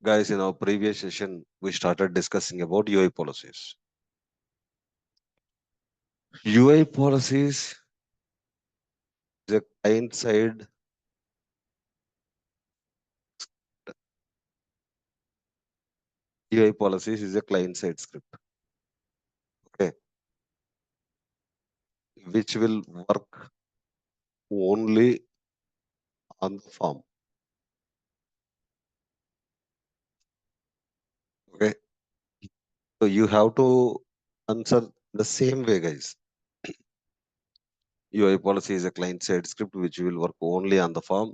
Guys, in our previous session, we started discussing about UI policies. UI policies is a client side. UI policies is a client side script, okay, which will work only on the form. Okay, so you have to answer the same way, guys. UI policy is a client side script which will work only on the form,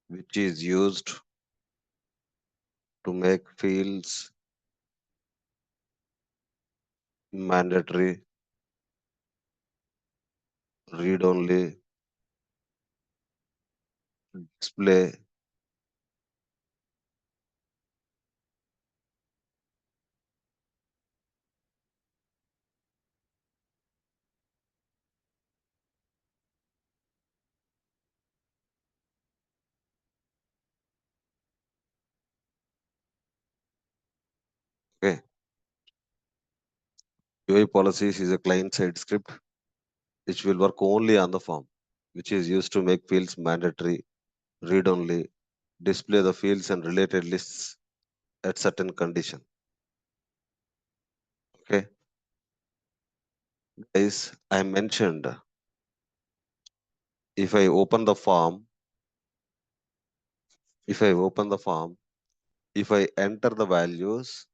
which is used to make fields mandatory, read only, display. Okay, UI policies is a client side script which will work only on the form, which is used to make fields mandatory, read only, display the fields and related lists at certain condition. Okay, guys, I mentioned if I open the form, if I open the form, if I enter the values,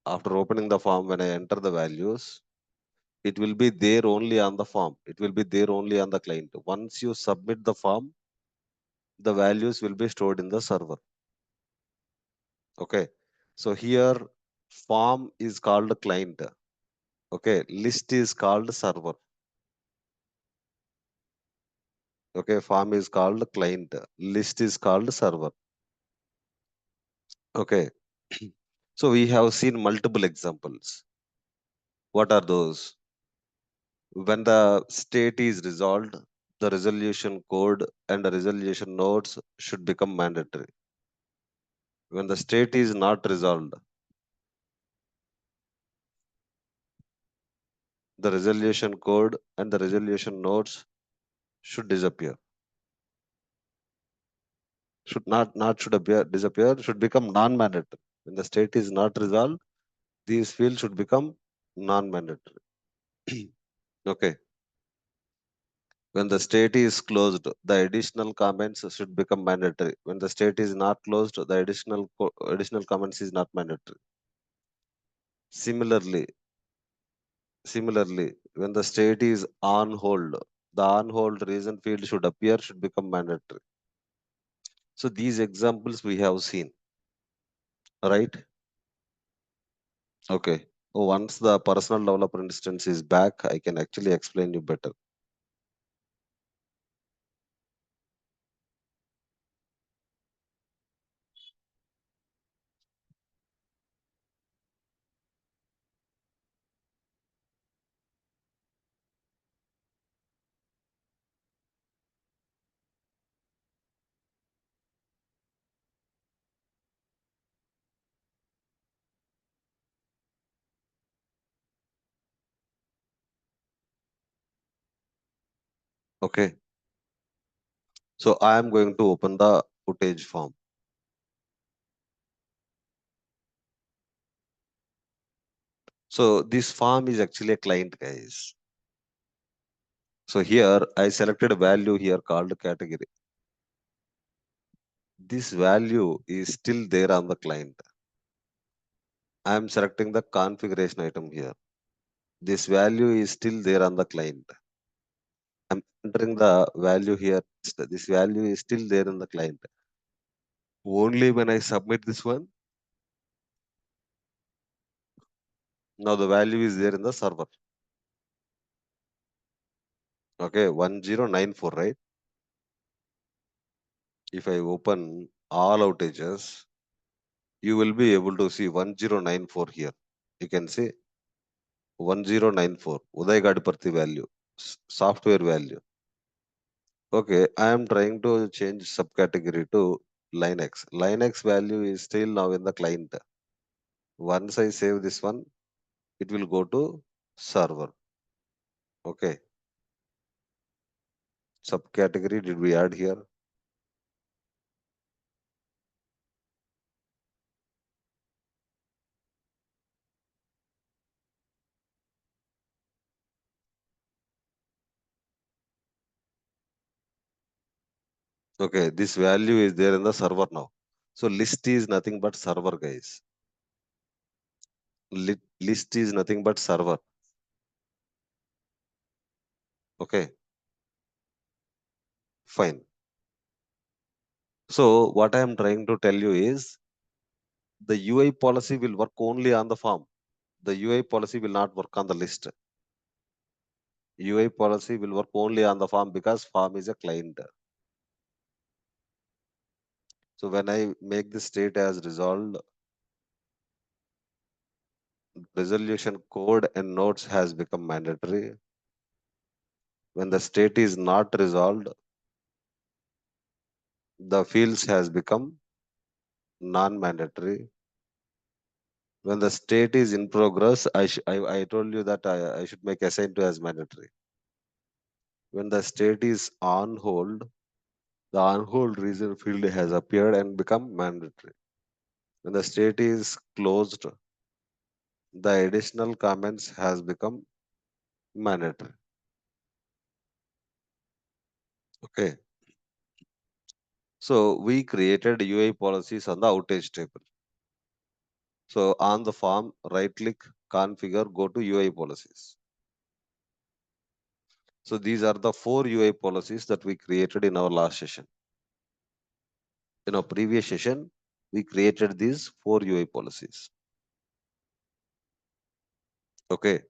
after opening the form, when I enter the values, it will be there only on the form. It will be there only on the client. Once you submit the form, the values will be stored in the server. Okay. So here form is called client. Okay. List is called server. Okay. Form is called client. List is called server. Okay. So we have seen multiple examples. What are those? When the state is resolved, the resolution code and the resolution nodes should become mandatory. When the state is not resolved, the resolution code and the resolution nodes should disappear. Should not should appear disappear, should become non-mandatory. When the state is not resolved, these fields should become non-mandatory. Okay. When the state is closed, the additional comments should become mandatory. When the state is not closed, the additional comments is not mandatory. Similarly, when the state is on hold, the on hold reason field should appear, should become mandatory. So these examples we have seen, right? Okay. Once the personal developer instance is back, I can actually explain you better. Okay. So I am going to open the footage form. So this form is actually a client, guys. So here I selected a value here called category. This value is still there on the client. I am selecting the configuration item here. This value is still there on the client. I'm entering the value here. This value is still there in the client. Only when I submit this one, now the value is there in the server. Okay, 1094, right? If I open all outages, you will be able to see 1094 here. You can see 1094, Uday Gadiparthi value, software value. Okay, I am trying to change subcategory to Linux. Linux value is still now in the client. Once I save this one, it will go to server. Okay. Subcategory did we add here? Okay, this value is there in the server now. So list is nothing but server, guys. List is nothing but server. Okay, fine. So what I am trying to tell you is the UI policy will work only on the form. The UI policy will not work on the list. UI policy will work only on the form because form is a client. So when I make the state as resolved, resolution code and notes has become mandatory. When the state is not resolved, the fields has become non-mandatory. When the state is in progress, I told you that I should make assign to as mandatory. When the state is on hold, the on hold reason field has appeared and become mandatory. When the state is closed, the additional comments has become mandatory. Okay. So we created UI policies on the outage table. So on the form, right click, configure, go to UI policies. So these are the 4 UI policies that we created in our last session. In our previous session, we created these 4 UI policies. Okay.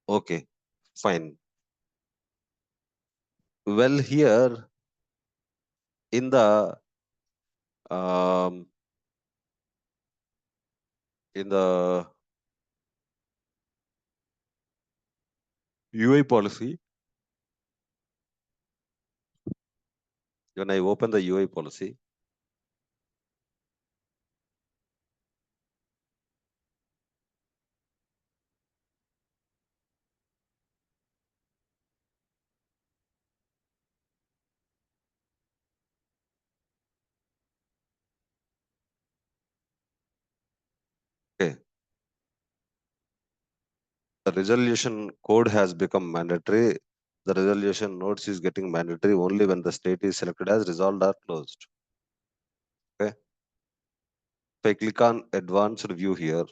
Okay. Fine. Well, here in the um, in the UI policy, when I open the UI policy, okay, the resolution code has become mandatory. The resolution notes is getting mandatory only when the state is selected as resolved or closed. Okay. If I click on advanced view here,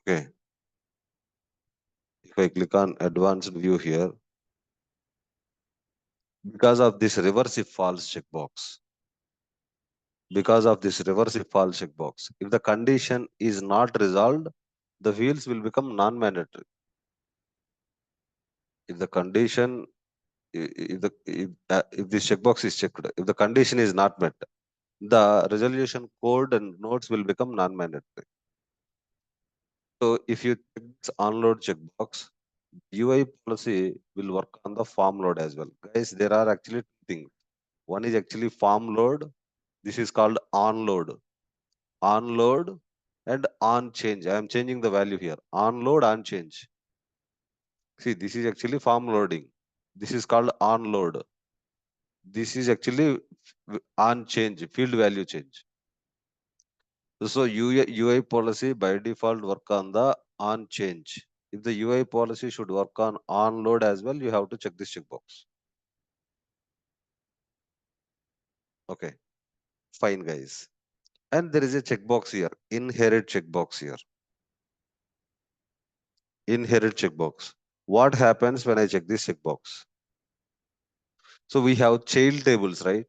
okay, if I click on advanced view here, because of this reverse if false checkbox, because of this reverse if false checkbox, if the condition is not resolved, the fields will become non-mandatory. If the condition, if this checkbox is checked, if the condition is not met, the resolution code and notes will become non-mandatory. So if you check this onload checkbox, UI policy will work on the form load as well. Guys, there are actually two things. One is actually form load. This is called on load. On load and on change. I am changing the value here. On load, on change. See, this is actually form loading. This is called on load. This is actually on change, field value change. So UI policy by default work on the on change. If the UI policy should work on load as well, you have to check this checkbox. Okay, fine guys. And there is a checkbox here, inherit checkbox here. Inherit checkbox. What happens when I check this checkbox? So we have child tables, right?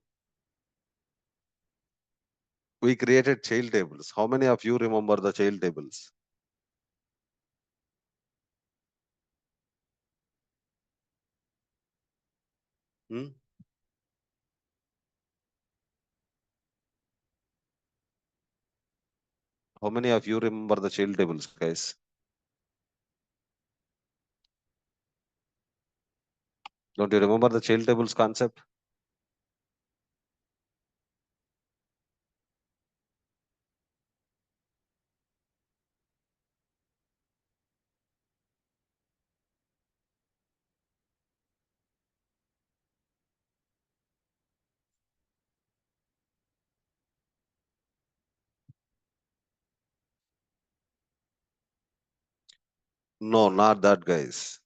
We created child tables. How many of you remember the child tables? Hmm? How many of you remember the child tables, guys? Don't you remember the child tables concept? No, not that, guys.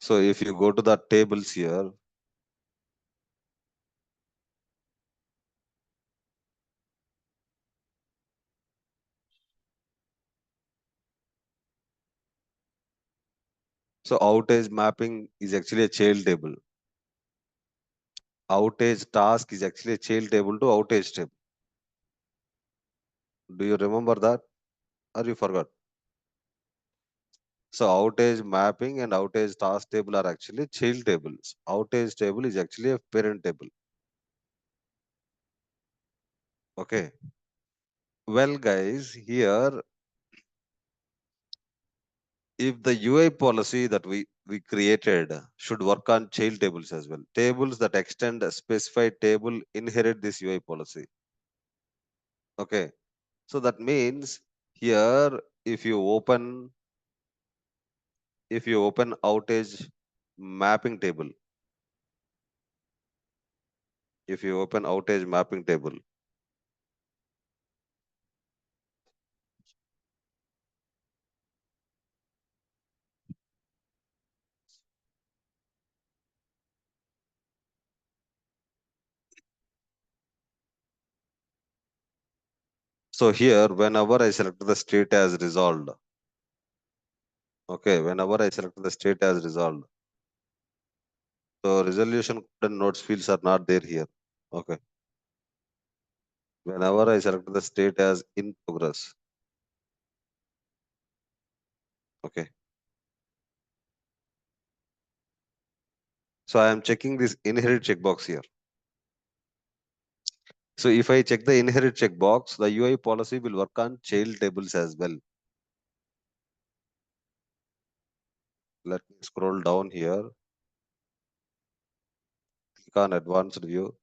So if you go to the tables here, so outage mapping is actually a child table. Outage task is actually a child table to outage table. Do you remember that or you forgot? So outage mapping and outage task table are actually child tables. Outage table is actually a parent table. Okay. Well, guys, here, if the UI policy that we created should work on child tables as well. Tables that extend a specified table inherit this UI policy. Okay. So that means here, if you open outage mapping table, if you open outage mapping table, so here, whenever I select the state as resolved, okay, whenever I select the state as resolved, so resolution code and notes fields are not there here. Okay. Whenever I select the state as in progress, okay. So I am checking this inherit checkbox here. So if I check the inherit checkbox, the UI policy will work on child tables as well. Let me scroll down here, click on advanced view.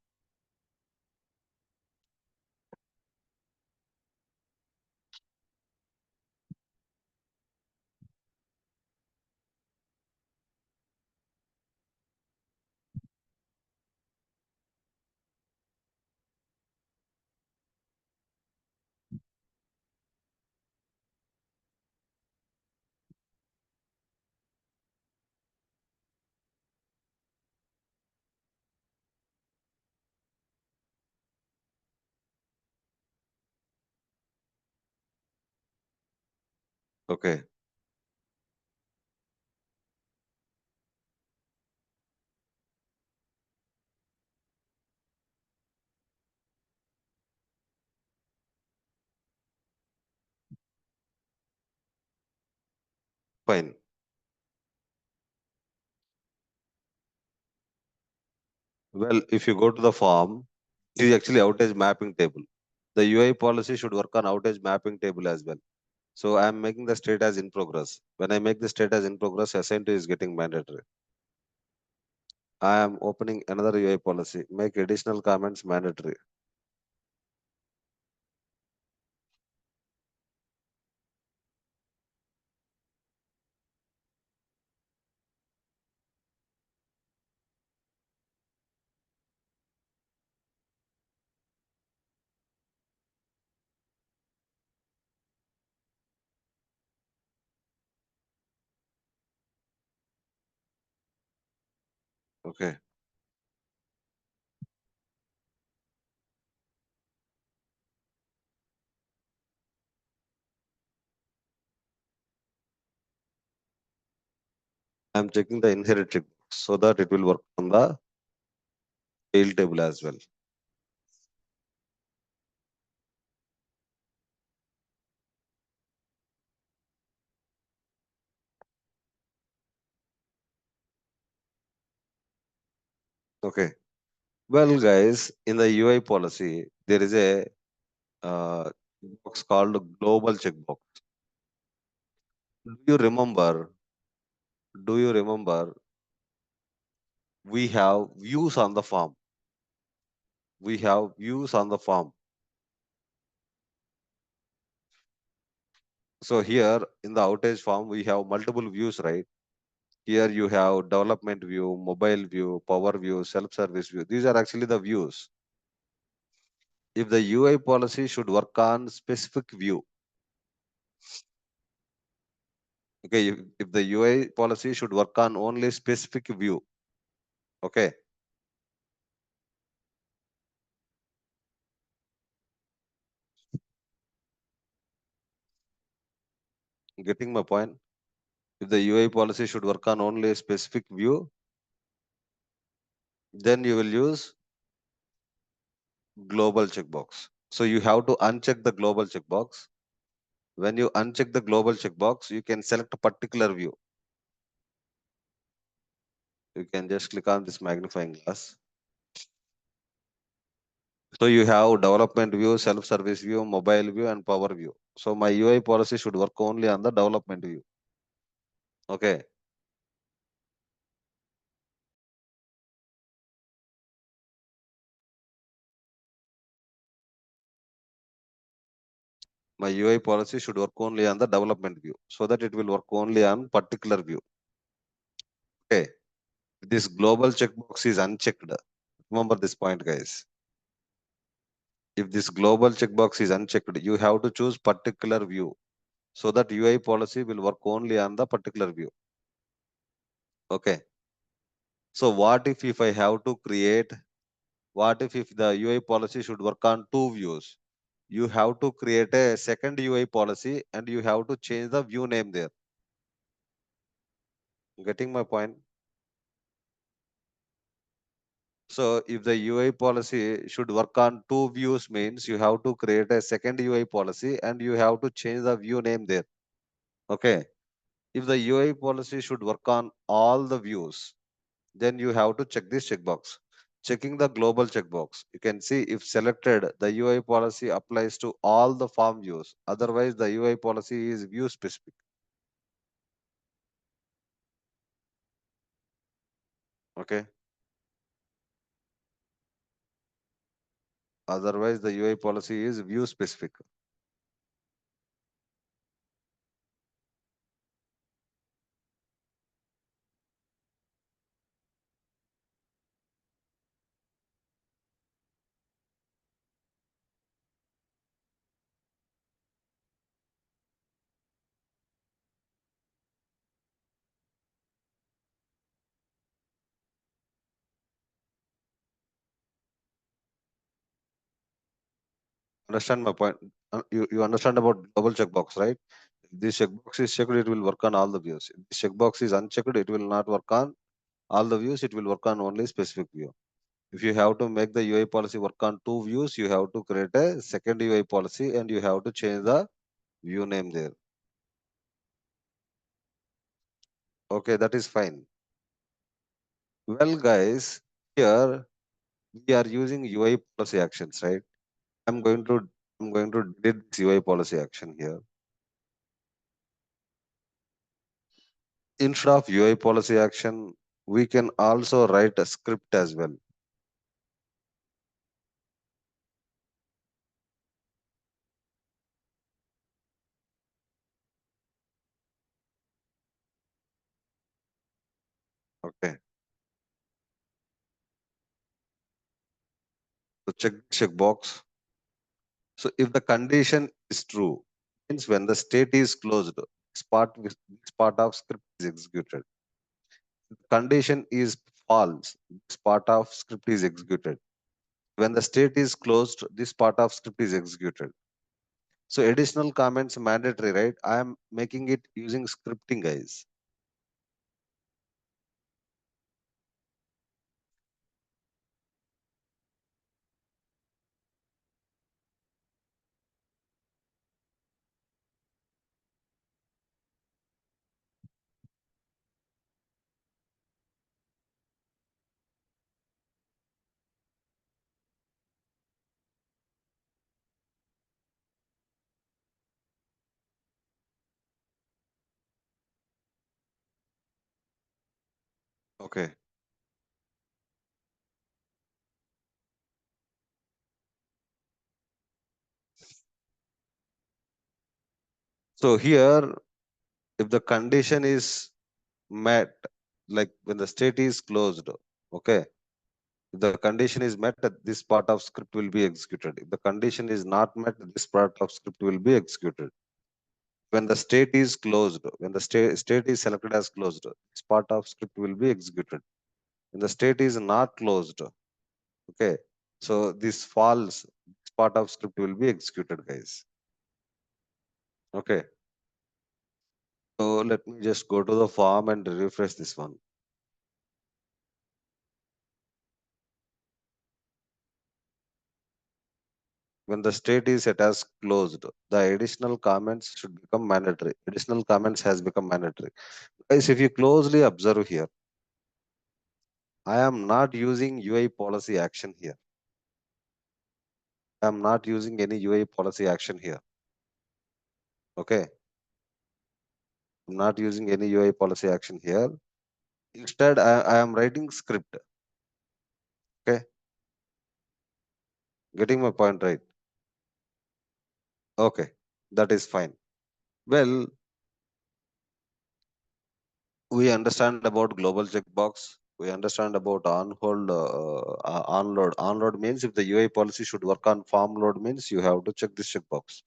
Okay. Fine. Well, if you go to the form, it is actually outage mapping table. The UI policy should work on outage mapping table as well. So I am making the state as in progress. When I make the state as in progress, assign to is getting mandatory. I am opening another UI policy. Make additional comments mandatory. Okay. I am checking the inherit check so that it will work on the tail table as well. Okay. Well, guys, in the UI policy, there is a box called global checkbox. Do you remember? Do you remember? We have views on the form. We have views on the form. So here in the outage form, we have multiple views, right? Here you have development view, mobile view, power view, self-service view. These are actually the views. If the UI policy should work on specific view, okay, if the UI policy should work on only specific view, okay, getting my point? If the UI policy should work on only a specific view, then you will use global checkbox. So you have to uncheck the global checkbox. When you uncheck the global checkbox, you can select a particular view. You can just click on this magnifying glass. So you have development view, self-service view, mobile view, and power view. So my UI policy should work only on the development view. Okay. My UI policy should work only on the development view so that it will work only on particular view. Okay. This global checkbox is unchecked. Remember this point, guys. If this global checkbox is unchecked, you have to choose particular view so that UI policy will work only on the particular view. Okay. So what if I have to create, what if the UI policy should work on two views? You have to create a second UI policy and you have to change the view name there. Getting my point? So if the UI policy should work on two views means you have to create a second UI policy and you have to change the view name there. Okay. If the UI policy should work on all the views, then you have to check this checkbox. Checking the global checkbox, you can see if selected, the UI policy applies to all the form views. Otherwise, the UI policy is view specific. Okay. Otherwise, the UI policy is view specific. Understand my point? You understand about double checkbox, right? If this checkbox is checked, it will work on all the views. If this checkbox is unchecked, it will not work on all the views. It will work on only specific view. If you have to make the UI policy work on two views, you have to create a second UI policy and you have to change the view name there. Okay, that is fine. Well, guys, here we are using UI policy actions, right? I'm going to I'm going to delete this UI policy action here. Instead of UI policy action, we can also write a script as well. Okay. So check box. So if the condition is true, means when the state is closed, this part of script is executed. If the condition is false, this part of script is executed. When the state is closed, this part of script is executed. So additional comments mandatory, right? I am making it using scripting, guys. Okay. So here, if the condition is met, like when the state is closed, okay, if the condition is met, this part of script will be executed. If the condition is not met, this part of script will be executed. When the state is closed, when the state is selected as closed, this part of script will be executed. When the state is not closed, okay, so this false, this part of script will be executed, guys. Okay. So let me just go to the form and refresh this one. When the state is set as closed, the additional comments should become mandatory. Additional comments has become mandatory. Guys, if you closely observe here, I am not using UI policy action here. I am not using any UI policy action here. Okay. I'm not using any UI policy action here. Instead, I am writing script. Okay. Getting my point right. Okay. That is fine. Well, we understand about global checkbox. We understand about on hold, on load. On load means if the UI policy should work on form load means you have to check this checkbox.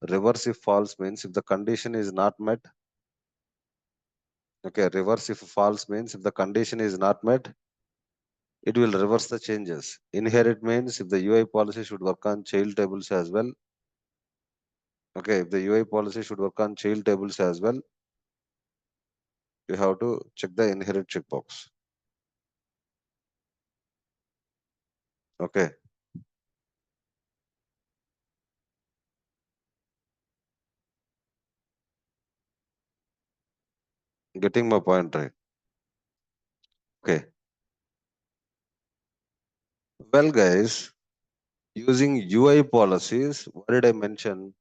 Reverse if false means if the condition is not met. Okay, reverse if false means if the condition is not met, it will reverse the changes. Inherit means if the UI policy should work on child tables as well. Okay, if the UI policy should work on child tables as well, you have to check the inherit checkbox. Okay, getting my point right. Okay, well, guys, using UI policies, what did I mention?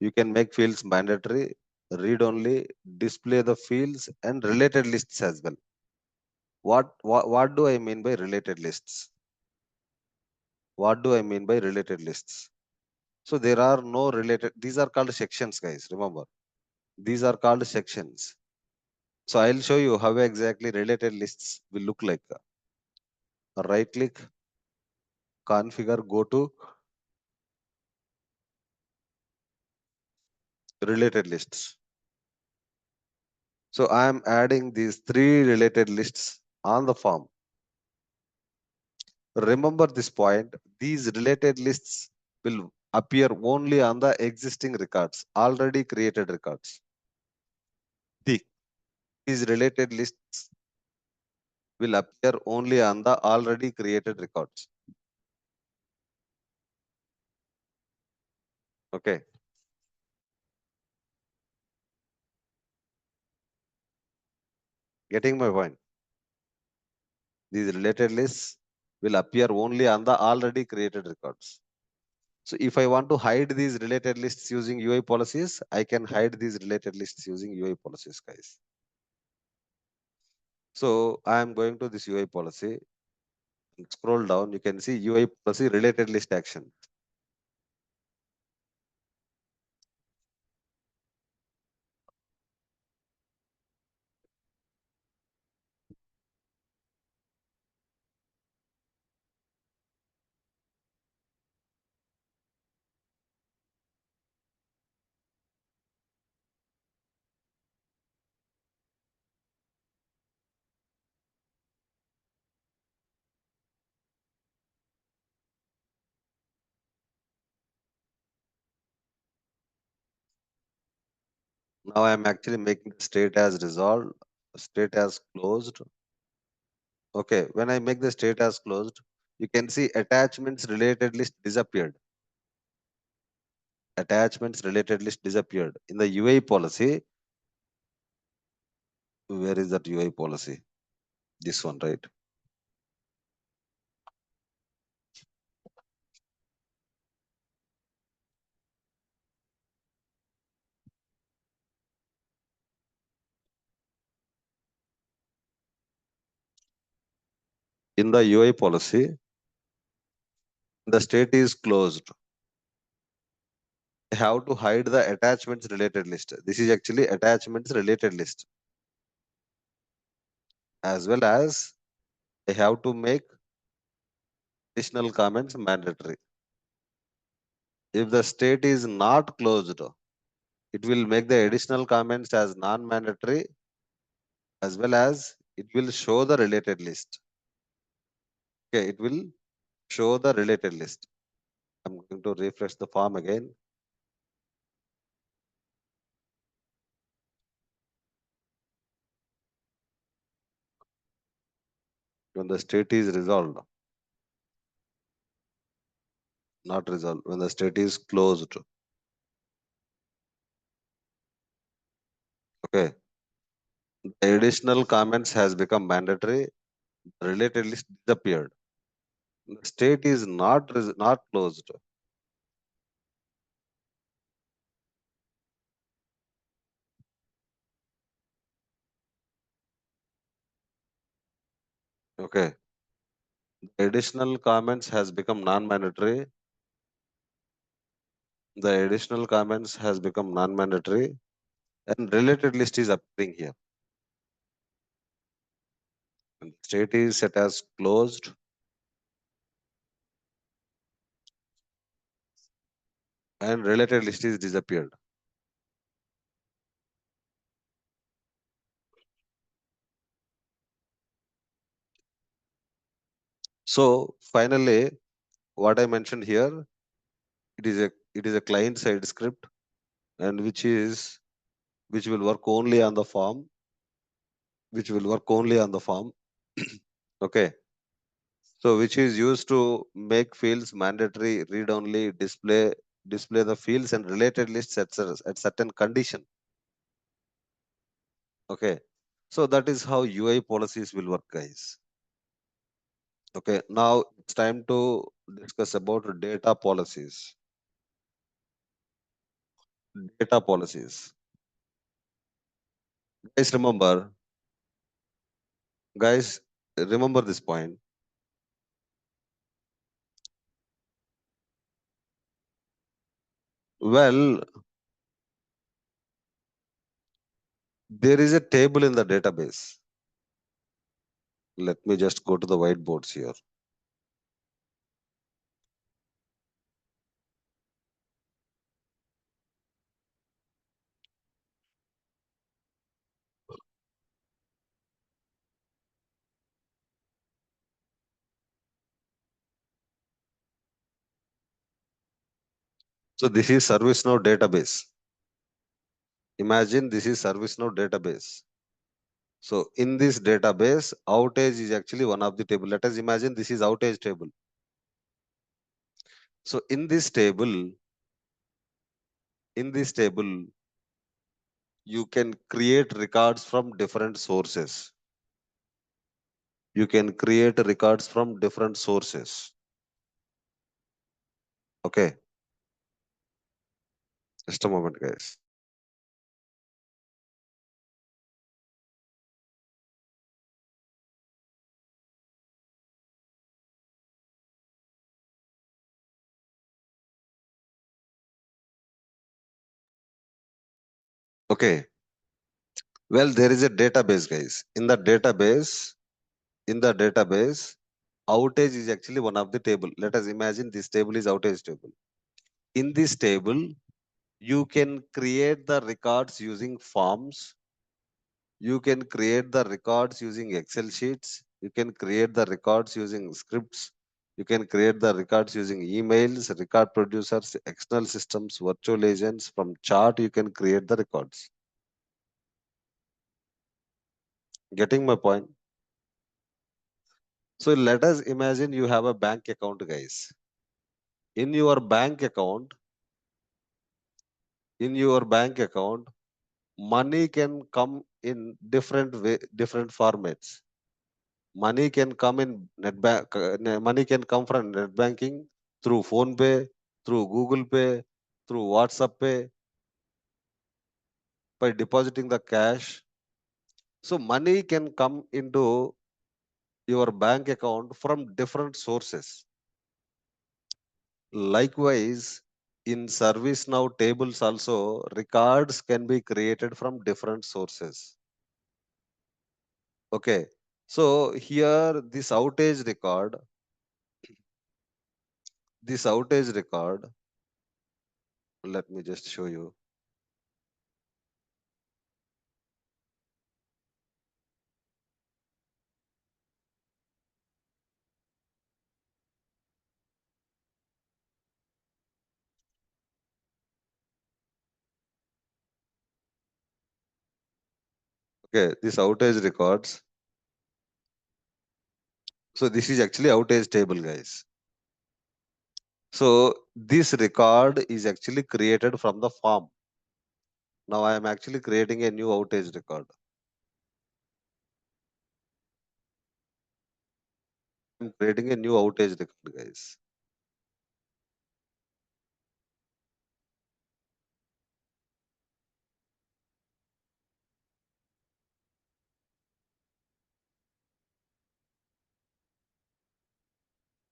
You can make fields mandatory, read only, display the fields, and related lists as well. What do I mean by related lists? What do I mean by related lists? So there are no related, these are called sections, guys. Remember, these are called sections. So I'll show you how exactly related lists will look like. Right click, configure, go to related lists. So I am adding these three related lists on the form. Remember this point, these related lists will appear only on the existing records, already created records. These related lists will appear only on the already created records. Okay. Getting my point? These related lists will appear only on the already created records. So if I want to hide these related lists using UI policies, I can hide these related lists using UI policies, guys. So I am going to this UI policy. Scroll down, you can see UI policy related list action. Now I am actually making the state as resolved, state as closed. Okay, when I make the state as closed, you can see attachments related list disappeared. Attachments related list disappeared. In the UI policy, where is that UI policy? This one, right? In the UI policy, the state is closed. I have to hide the attachments related list. This is actually attachments related list. As well as I have to make additional comments mandatory. If the state is not closed, it will make the additional comments as non-mandatory, as well as it will show the related list. Okay, it will show the related list. I'm going to refresh the form again. When the state is resolved, not resolved, when the state is closed. Okay, the additional comments has become mandatory. The related list disappeared. The state is not closed. Okay, the additional comments has become non-mandatory. The additional comments has become non-mandatory, and related list is appearing here. And state is set as closed. And related list is disappeared. So finally, what I mentioned here, it is a client side script, and which will work only on the form, Okay. So which is used to make fields mandatory, read only, display the fields and related lists at certain condition. Okay. So that is how UI policies will work, guys. Okay. Now it's time to discuss about data policies. Data policies. Guys, guys, remember this point. Well, there is a table in the database. Let me just go to the whiteboards here. So this is ServiceNow database. Imagine this is ServiceNow database. So in this database, outage is actually one of the table. Let us imagine this is outage table. So in this table, you can create records from different sources. You can create records from different sources. Okay. Just a moment, guys. Okay. Well, there is a database, guys. In the database, outage is actually one of the table. Let us imagine this table is outage table. In this table, you can create the records using forms. You can create the records using Excel sheets. You can create the records using scripts. You can create the records using emails, record producers, external systems, virtual agents. From chart, you can create the records. Getting my point? So let us imagine you have a bank account, guys. In your bank account, money can come in different formats. Money can come in money can come from net banking, through phone pay, through Google Pay, through WhatsApp Pay, by depositing the cash. So money can come into your bank account from different sources. Likewise, in ServiceNow tables also, records can be created from different sources. Okay. So here this outage record, let me just show you. Okay, this outage records. So this is actually outage table, guys. So this record is actually created from the form. Now I am actually creating a new outage record. I'm creating a new outage record, guys.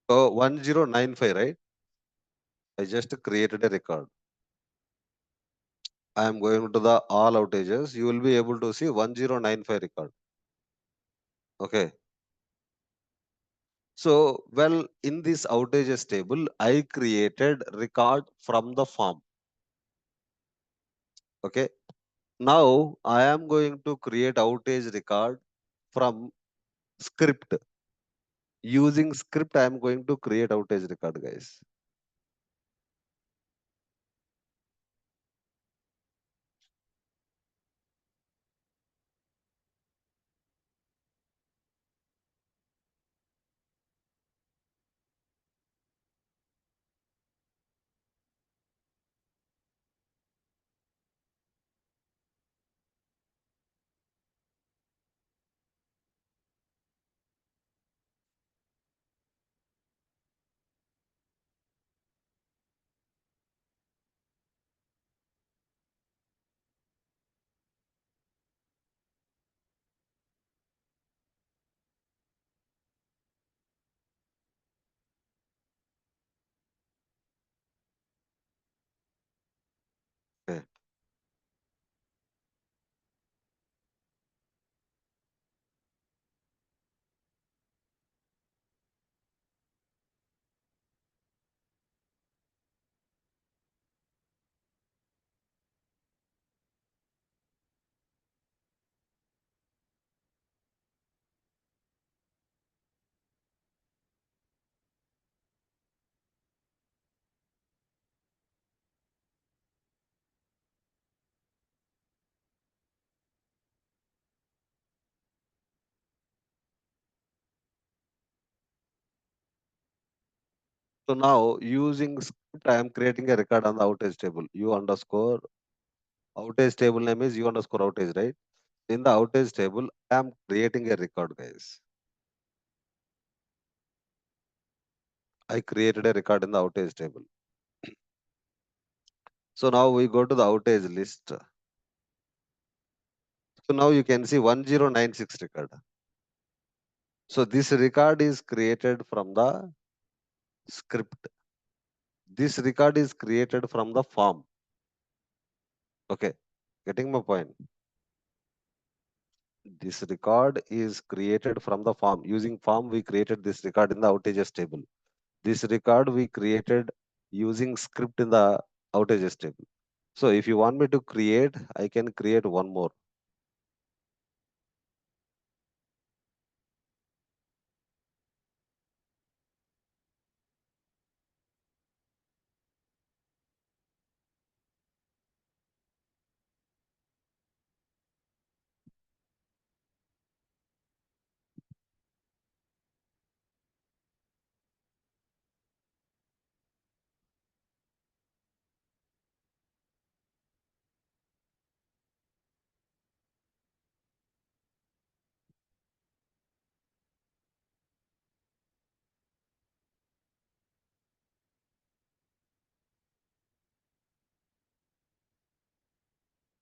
So 1095, right? I just created a record. I am going to the all outages. You will be able to see 1095 record. Okay. So, well, in this outages table, I created record from the form. Okay. Now I am going to create outage record from script. Using script, I am going to create outage record, guys. Okay. So now using script, I am creating a record on the outage table. U underscore outage table name is U underscore outage, right? In the outage table, I am creating a record, guys. I created a record in the outage table. So now we go to the outage list. So now you can see 1096 record. So this record is created from the script. This record is created from the form. Okay, getting my point. This record is created from the form. Using form, we created this record in the outages table. This record we created using script in the outages table. So if you want me to create, I can create one more.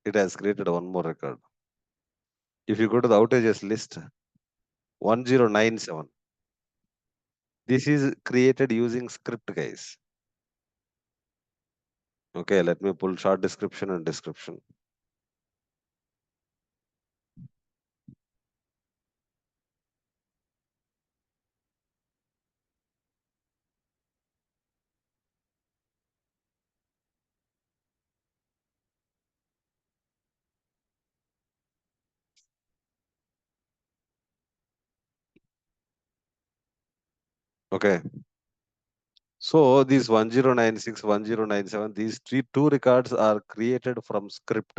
It has created one more record. If you go to the outages list, 1097. This is created using script, guys. Okay, let me pull short description and description. Okay. So these 1096, 1097, these two records are created from script.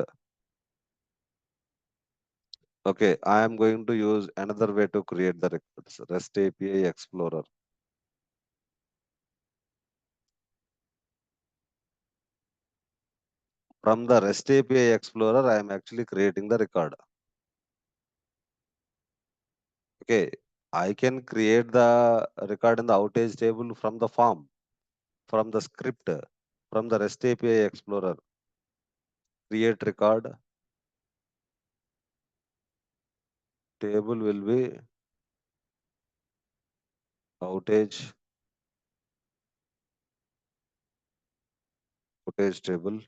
Okay, I am going to use another way to create the records, REST API Explorer. From the REST API Explorer, I am actually creating the record. Okay, I can create the record in the outage table from the form, from the script, from the REST API Explorer. Create record, table will be outage, outage table,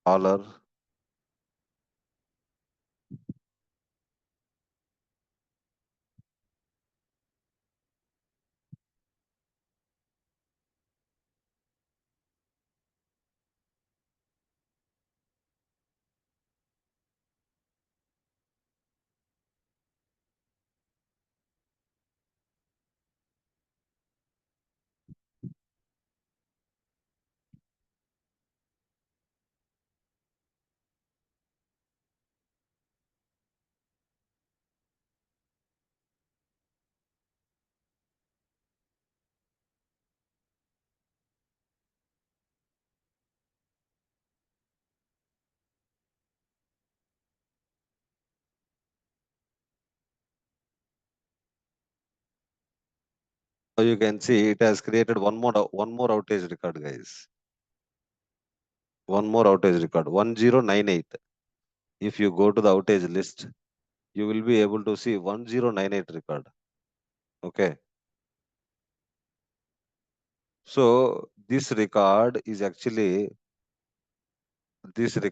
dollar. So you can see it has created one more outage record, guys. One more outage record, 1098. If you go to the outage list, you will be able to see 1098 record. Okay. So this record is actually created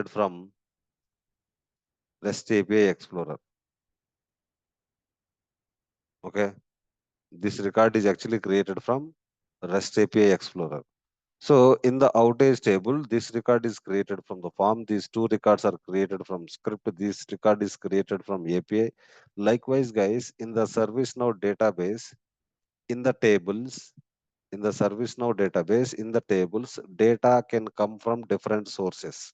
from REST API Explorer. Okay. This record is actually created from REST API Explorer. So in the outage table, this record is created from the form. These two records are created from script. This record is created from API. Likewise, guys, in the ServiceNow database, in the tables, in the ServiceNow database, in the tables, data can come from different sources.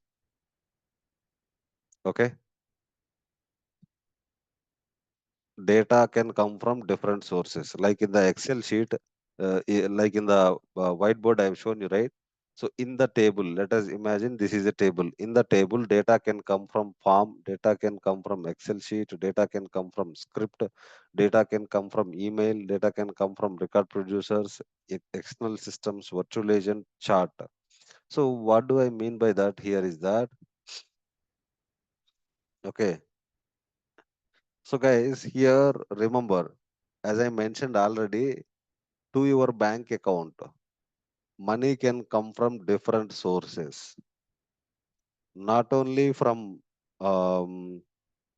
Okay. Data can come from different sources. Like in the Excel sheet, like in the whiteboard I have shown you, right? So in the table, let us imagine this is a table. In the table, data can come from form, data can come from Excel sheet, data can come from script, data can come from email, data can come from record producers, external systems, virtual agent, chart. So what do I mean by that here is that, okay. So guys, here remember, as I mentioned already, to your bank account, money can come from different sources, not only from um,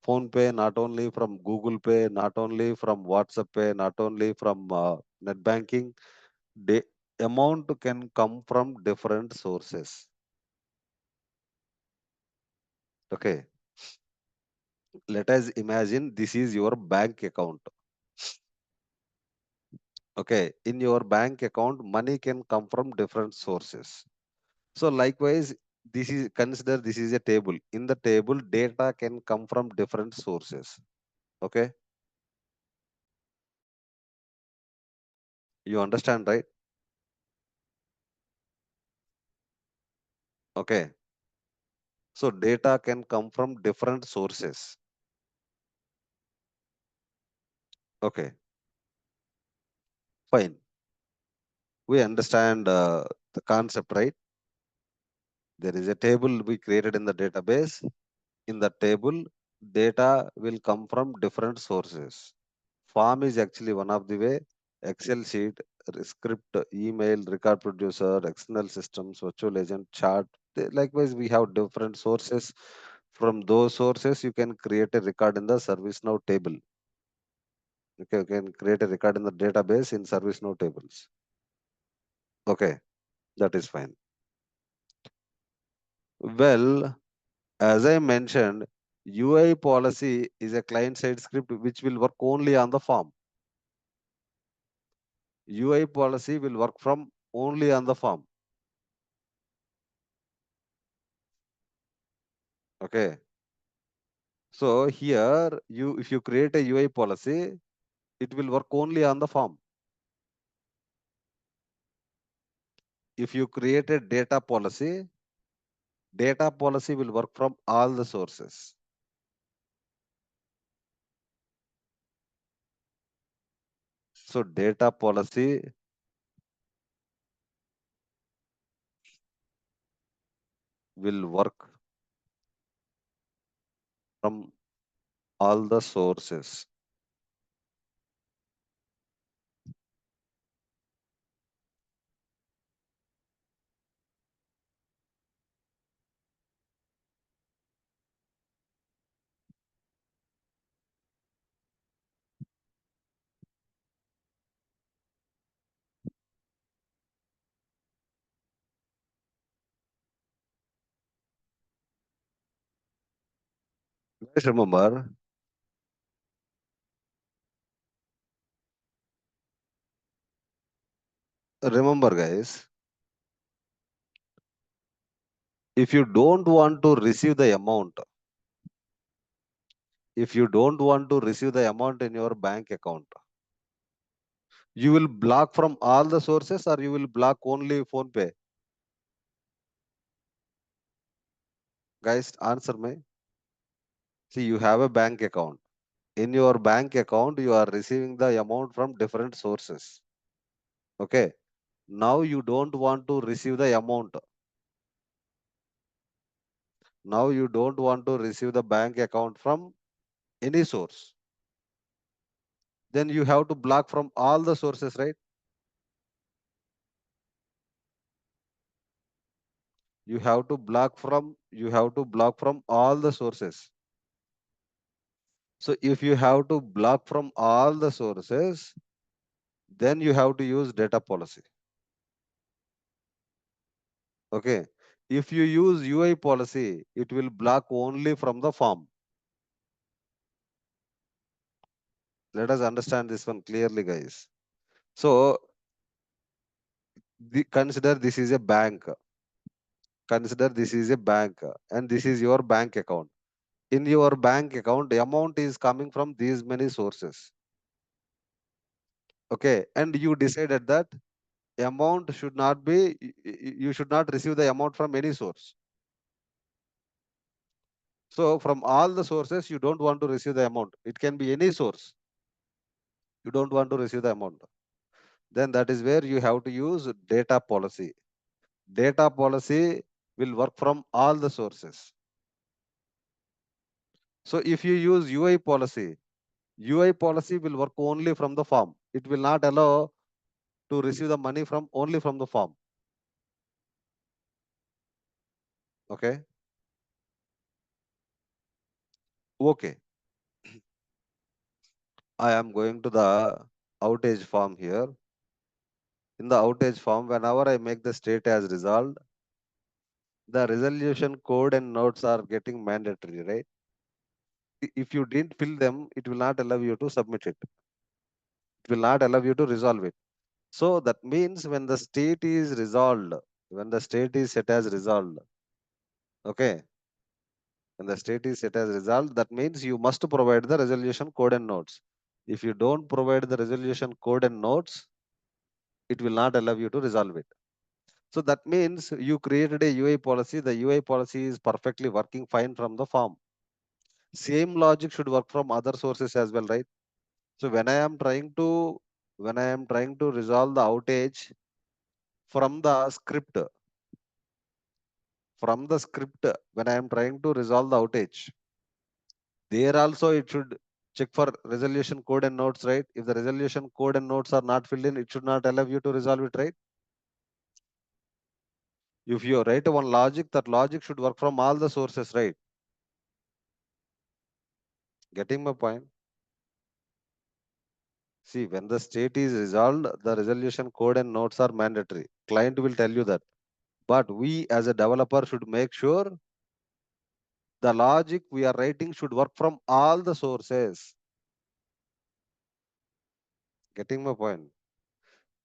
phone pay, not only from Google Pay, not only from WhatsApp Pay, not only from net banking. The amount can come from different sources. Okay, let us imagine this is your bank account. Okay, in your bank account, money can come from different sources. So likewise, consider this is a table. In the table, data can come from different sources. Okay, you understand, right? Okay, so data can come from different sources. Okay, fine. We understand the concept, right? There is a table we created in the database. In the table, data will come from different sources. Form is actually one of the way. Excel sheet, script, email, record producer, external systems, virtual agent, chart. Likewise, we have different sources. From those sources, you can create a record in the ServiceNow table. Okay, you can create a record in the database in ServiceNow tables. Okay, that is fine. Well, as I mentioned, UI policy is a client-side script which will work only on the form. UI policy will work from only on the form. Okay. So here, if you create a UI policy, it will work only on the form. If you create a data policy will work from all the sources. So data policy will work from all the sources. Guys, remember guys, if you don't want to receive the amount, if you don't want to receive the amount in your bank account, you will block from all the sources or you will block only PhonePe? Guys, answer me. See, you have a bank account. In your bank account, you are receiving the amount from different sources. Okay. Now you don't want to receive the amount. Now you don't want to receive the bank account from any source. Then you have to block from all the sources, right? You have to block from all the sources. So if you have to block from all the sources, then you have to use data policy. Okay. If you use UI policy, it will block only from the form. Let us understand this one clearly, guys. So consider this is a bank. Consider this is a bank and this is your bank account. In your bank account, the amount is coming from these many sources. Okay. And you decided that amount should not be, you should not receive the amount from any source. So from all the sources, you don't want to receive the amount. It can be any source. You don't want to receive the amount. Then that is where you have to use data policy. Data policy will work from all the sources. So if you use UI policy will work only from the form. It will not allow to receive the money from only from the form. Okay. Okay. I am going to the outage form here. In the outage form, whenever I make the state as resolved, the resolution code and notes are getting mandatory, right? If you didn't fill them, it will not allow you to submit it. It will not allow you to resolve it. So that means when the state is resolved, when the state is set as resolved, okay, when the state is set as resolved, that means you must provide the resolution code and notes. If you don't provide the resolution code and notes, it will not allow you to resolve it. So that means you created a UI policy. The UI policy is perfectly working fine from the form. Same logic should work from other sources as well, right? So when I am trying to resolve the outage from the script, from the script, when I am trying to resolve the outage, there also it should check for resolution code and notes, right? If the resolution code and notes are not filled in, it should not allow you to resolve it, right? If you write one logic, that logic should work from all the sources, right? Getting my point? See, when the state is resolved, the resolution code and notes are mandatory. Client will tell you that. But we as a developer should make sure the logic we are writing should work from all the sources. Getting my point?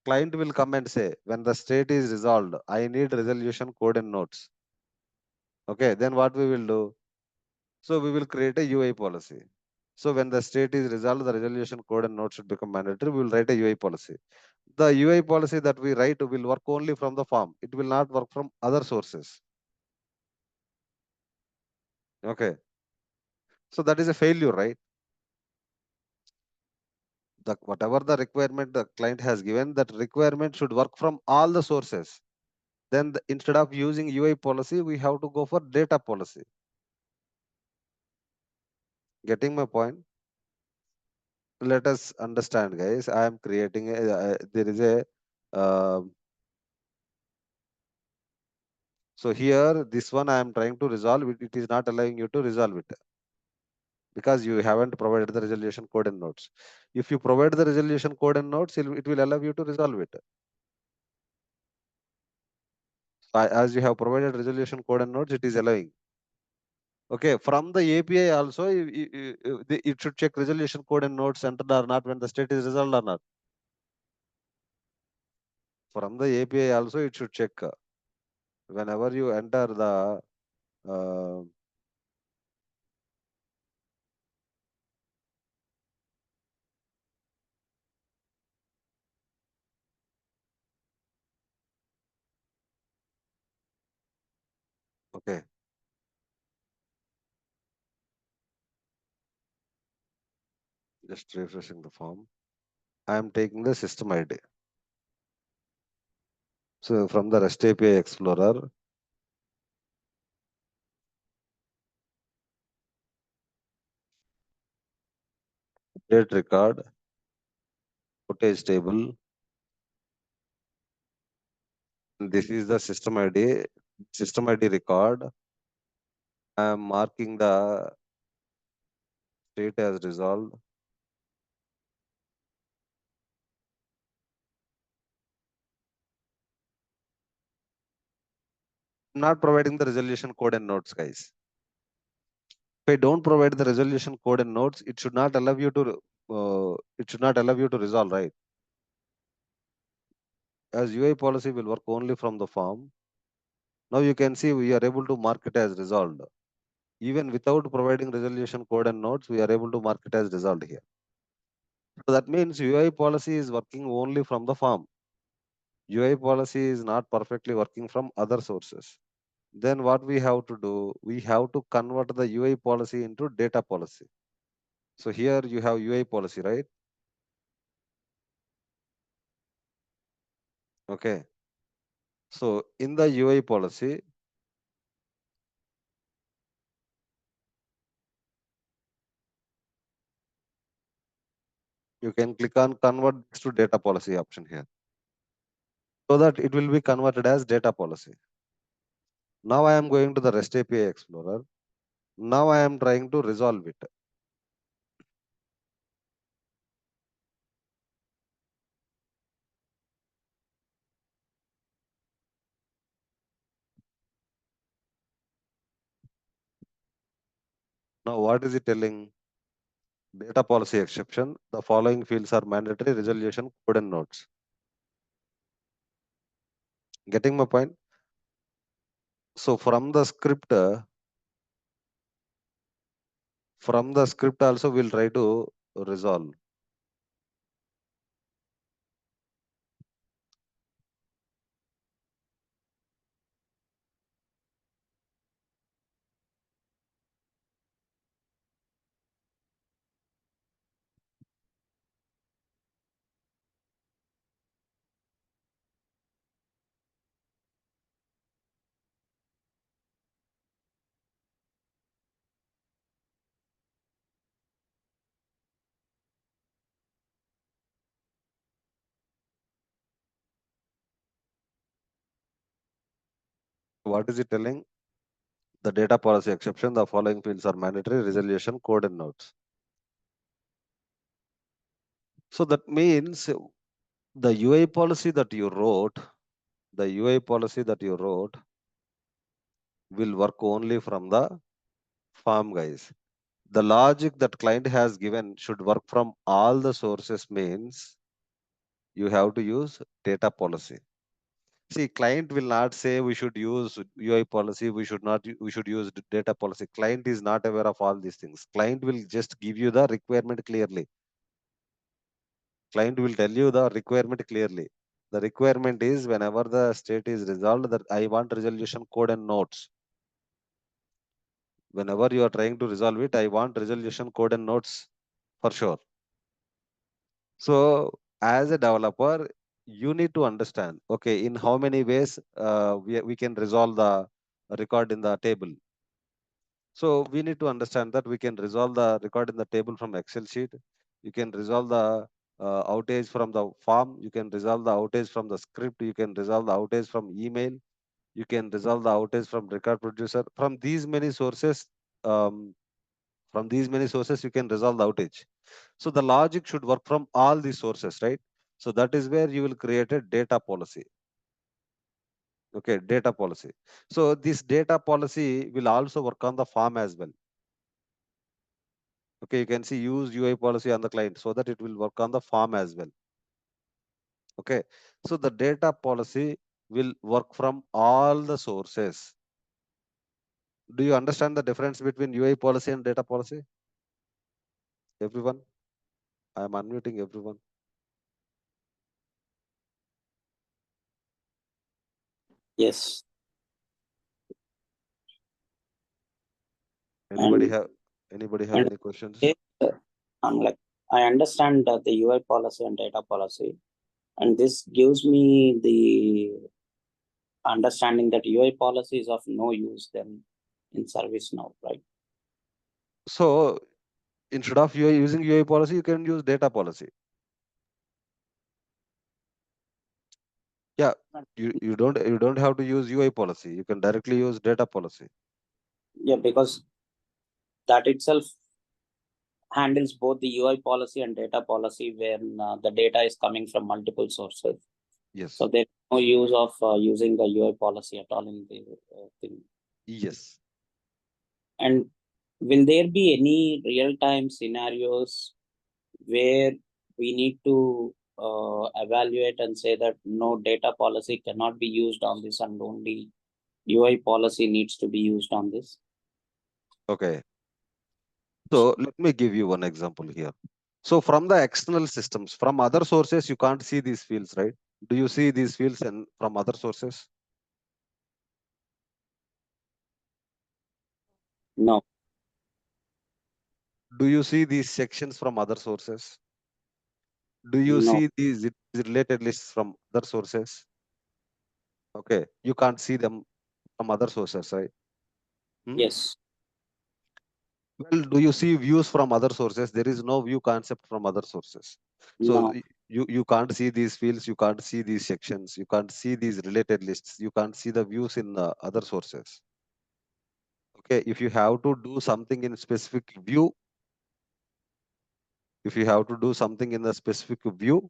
Client will come and say, when the state is resolved, I need resolution code and notes. Okay, then what we will do? So we will create a UI policy. So when the state is resolved, the resolution code and notes should become mandatory. We will write a UI policy. The UI policy that we write will work only from the form. It will not work from other sources. Okay. So that is a failure, right? The whatever the requirement the client has given, that requirement should work from all the sources. Then instead of using UI policy, we have to go for data policy. Getting my point? Let us understand, guys. I am creating there is a uh, so here this one I am trying to resolve it. It is not allowing you to resolve it because you haven't provided the resolution code and notes. If you provide the resolution code and notes, it will allow you to resolve it. As you have provided resolution code and notes, it is allowing. Okay, from the API also, it should check resolution code and notes entered or not when the state is resolved or not. From the API also, it should check whenever you enter the okay, just refreshing the form. I am taking the system ID. So from the REST API Explorer, date record, footage table. This is the system ID record. I am marking the state as resolved. I'm not providing the resolution code and notes, guys. If I don't provide the resolution code and notes, it should not allow you to resolve, right? As UI policy will work only from the form. Now you can see we are able to mark it as resolved. Even without providing resolution code and notes, we are able to mark it as resolved here. So that means UI policy is working only from the form. UI policy is not perfectly working from other sources. Then what we have to do, we have to convert the UI policy into data policy. So here you have UI policy, right? Okay. So in the UI policy, you can click on convert this to data policy option here. So that it will be converted as data policy. Now I am going to the REST API Explorer. Now I am trying to resolve it. Now what is it telling? Data policy exception. The following fields are mandatory: resolution, code and notes. Getting my point? So from the script also we'll try to resolve. What is it telling? The data policy exception, the following fields are mandatory: resolution, code, and notes. So that means the UI policy that you wrote, will work only from the form, guys. The logic that client has given should work from all the sources means you have to use data policy. See, client will not say we should use UI policy, we should not, we should use data policy. Client is not aware of all these things. Client will just give you the requirement clearly. Client will tell you the requirement clearly. The requirement is whenever the state is resolved, that I want resolution code and notes. Whenever you are trying to resolve it, I want resolution code and notes for sure. So as a developer, you need to understand, okay, in how many ways we can resolve the record in the table. So we need to understand that we can resolve the record in the table from Excel sheet. You can resolve the outage from the form. You can resolve the outage from the script. You can resolve the outage from email. You can resolve the outage from record producer. From these many sources, um, you can resolve the outage. So the logic should work from all these sources, right? So that is where you will create a data policy. Okay, data policy. So this data policy will also work on the form as well. Okay, you can see use UI policy on the client so that it will work on the form as well. Okay, so the data policy will work from all the sources. Do you understand the difference between UI policy and data policy? Everyone? I am unmuting everyone. Yes. Anybody And have and any questions? it, I'm like, I understand the UI policy and data policy, and this gives me the understanding that UI policy is of no use then in ServiceNow, right? So instead of you using UI policy, you can use data policy. Yeah, you don't have to use UI policy. You can directly use data policy. Yeah, because that itself handles both the UI policy and data policy when the data is coming from multiple sources. Yes. So there's no use of using the UI policy at all in the thing. Yes. And will there be any real-time scenarios where we need to evaluate and say that no, data policy cannot be used on this and only UI policy needs to be used on this? Okay. So let me give you one example here. So from the external systems, from other sources, you can't see these fields, right? Do you see these fields from other sources? No, Do you see these sections from other sources? Do you no. see these related lists from other sources? Okay, you can't see them from other sources, right? Hmm? Yes, Well, do you see views from other sources? There is no view concept from other sources. So no. you can't see these fields, you can't see these sections, you can't see these related lists, you can't see the views in the other sources. Okay, if you have to do something in specific view, if you have to do something in the specific view,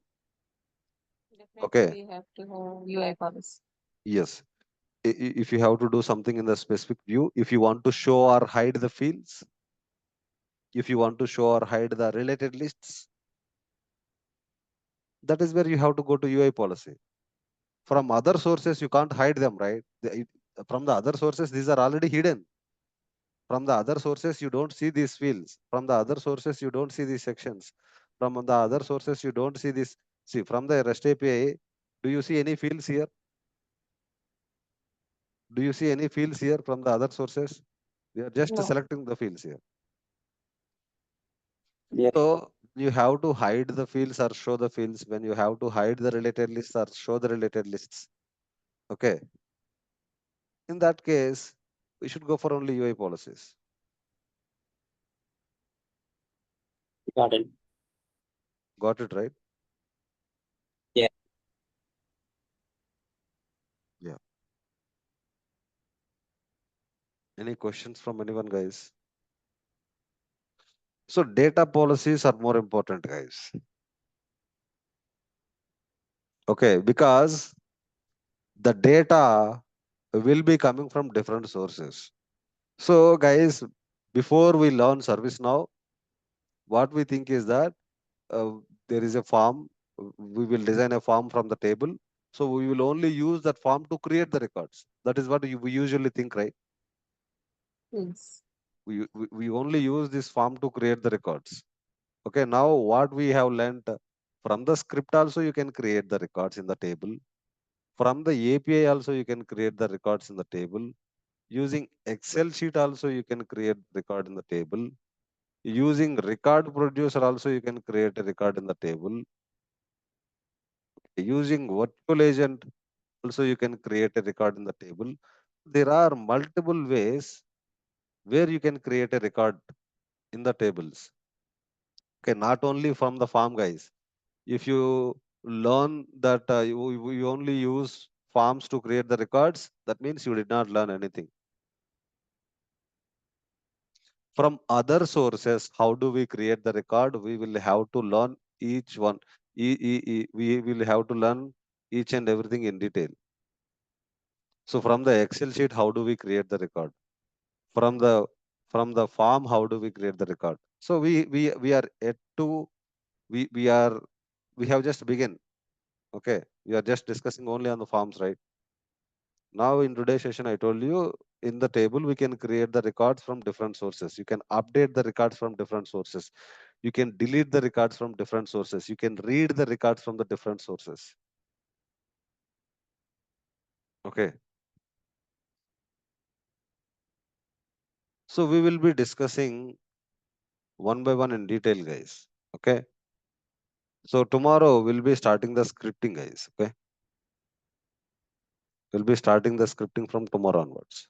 okay, Definitely we have to have UI policy. yes. If you have to do something in the specific view, if you want to show or hide the fields, if you want to show or hide the related lists, that is where you have to go to UI policy. From other sources, you can't hide them, right? From the other sources, these are already hidden. From the other sources, you don't see these fields. From the other sources, you don't see these sections. From the other sources, you don't see this. See, from the REST API, do you see any fields here? Do you see any fields here from the other sources? We are just No. selecting the fields here. Yes, So you have to hide the fields or show the fields when you have to hide the related lists or show the related lists. Okay. In that case, we should go for only UI policies. got it. Got it, right? Yeah. Yeah. Any questions from anyone, guys? So data policies are more important, guys. Okay, because the data will be coming from different sources. So, guys, before we learn ServiceNow, what we think is that uh, there is a form. We will design a form from the table. So we will only use that form to create the records. That is what we usually think, right? Yes. We only use this form to create the records. Okay, now what we have learned from the script also you can create the records in the table. From the API also you can create the records in the table. Using Excel sheet also you can create record in the table. Using record producer also you can create a record in the table. Using virtual agent also you can create a record in the table. There are multiple ways where you can create a record in the tables. Okay, not only from the farm, guys. If you learn that you only use farms to create the records, that means you did not learn anything. From other sources, how do we create the record? We will have to learn each one. We will have to learn each and everything in detail. So from the Excel sheet, how do we create the record? From the farm, how do we create the record? So we are yet to we have just begun. Okay, we are just discussing only on the farms, right? Now in today's session, I told you in the table we can create the records from different sources. You can update the records from different sources. You can delete the records from different sources. You can read the records from the different sources. Okay. So we will be discussing one by one in detail, guys. Okay. So tomorrow we'll be starting the scripting, guys. Okay. We'll be starting the scripting from tomorrow onwards.